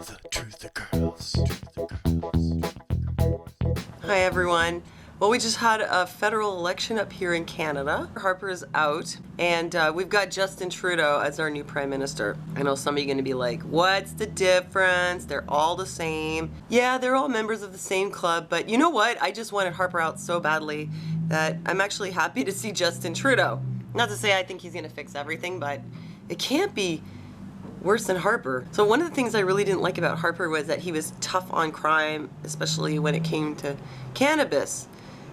The Truth of Girls. Hi everyone. Well, we just had a federal election up here in Canada. Harper's out, and we've got Justin Trudeau as our new Prime Minister. I know some of you are going to be like, what's the difference? They're all the same. Yeah, they're all members of the same club, but you know what? I just wanted Harper out so badly that I'm actually happy to see Justin Trudeau. Not to say I think he's going to fix everything, but it can't be worse than Harper. So one of the things I really didn't like about Harper was that he was tough on crime, especially when it came to cannabis.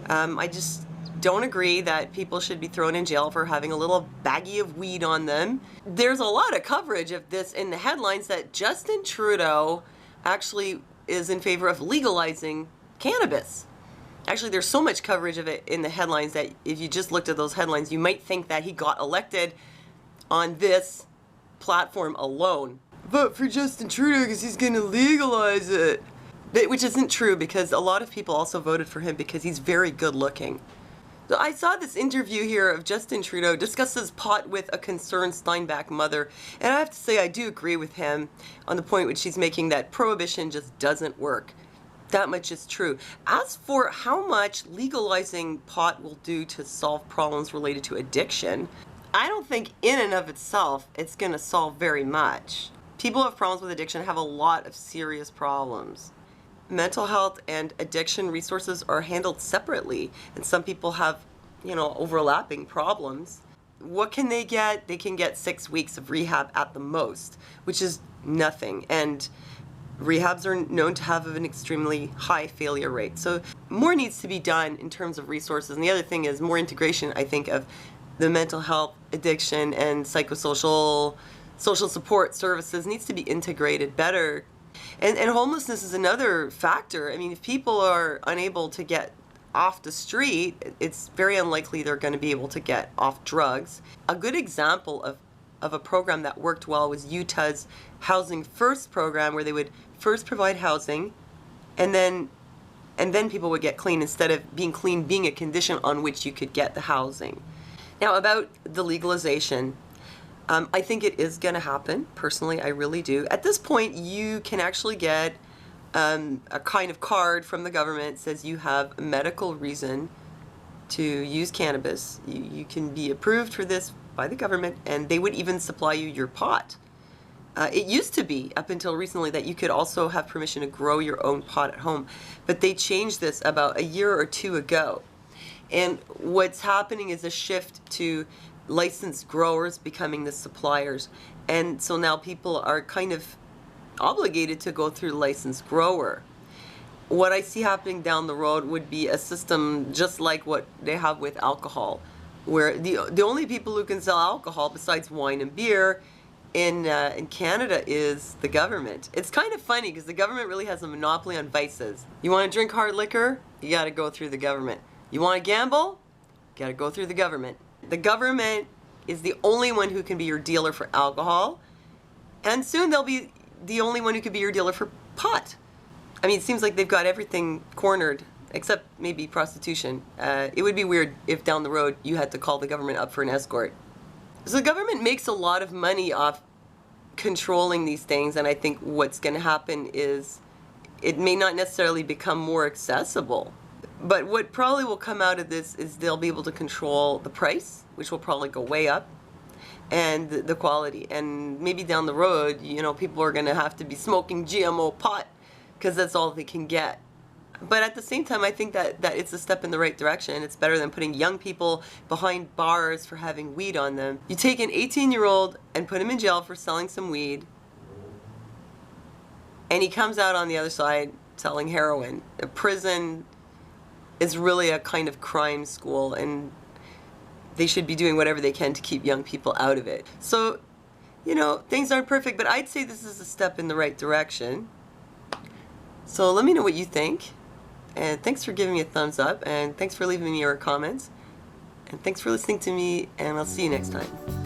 I just don't agree that people should be thrown in jail for having a little baggie of weed on them. There's a lot of coverage of this in the headlines that Justin Trudeau actually is in favor of legalizing cannabis. Actually, there's so much coverage of it in the headlines that if you just looked at those headlines, you might think that he got elected on this platform alone. Vote for Justin Trudeau because he's going to legalize it. Which isn't true, because a lot of people also voted for him because he's very good looking. So I saw this interview here of Justin Trudeau discusses pot with a concerned Steinbach mother, and I have to say I do agree with him on the point which he's making that prohibition just doesn't work. That much is true. As for how much legalizing pot will do to solve problems related to addiction, I don't think in and of itself it's going to solve very much. People who have problems with addiction have a lot of serious problems. Mental health and addiction resources are handled separately, and some people have, overlapping problems. What can they get? They can get 6 weeks of rehab at the most, which is nothing. And rehabs are known to have an extremely high failure rate. So more needs to be done in terms of resources. And the other thing is more integration, I think, of the mental health, addiction, and social support services needs to be integrated better. And homelessness is another factor. I mean, if people are unable to get off the street, it's very unlikely they're going to be able to get off drugs. A good example of a program that worked well was Utah's Housing First program, where they would first provide housing and then people would get clean, instead of being clean being a condition on which you could get the housing. Now, about the legalization, I think it is going to happen. Personally, I really do. At this point, you can actually get a kind of card from the government that says you have a medical reason to use cannabis. You can be approved for this by the government, and they would even supply you your pot. It used to be, up until recently, that you could also have permission to grow your own pot at home, but they changed this about a year or two ago. And what's happening is a shift to licensed growers becoming the suppliers. And so now people are kind of obligated to go through the licensed grower. What I see happening down the road would be a system just like what they have with alcohol, where the only people who can sell alcohol besides wine and beer in Canada is the government. It's kind of funny because the government really has a monopoly on vices. You want to drink hard liquor? You got to go through the government. You want to gamble? You got to go through the government. The government is the only one who can be your dealer for alcohol, and soon they'll be the only one who can be your dealer for pot. I mean, it seems like they've got everything cornered, except maybe prostitution. It would be weird if down the road you had to call the government up for an escort. So the government makes a lot of money off controlling these things, and I think what's going to happen is it may not necessarily become more accessible. But what probably will come out of this is they'll be able to control the price, which will probably go way up, and the quality. And maybe down the road, people are going to have to be smoking GMO pot because that's all they can get. But at the same time, I think that it's a step in the right direction. It's better than putting young people behind bars for having weed on them. You take an 18-year-old and put him in jail for selling some weed, and he comes out on the other side selling heroin. A prison is really a kind of crime school, and they should be doing whatever they can to keep young people out of it. So, things aren't perfect, but I'd say this is a step in the right direction. So let me know what you think, and thanks for giving me a thumbs up, and thanks for leaving me your comments, and thanks for listening to me, and I'll see you next time.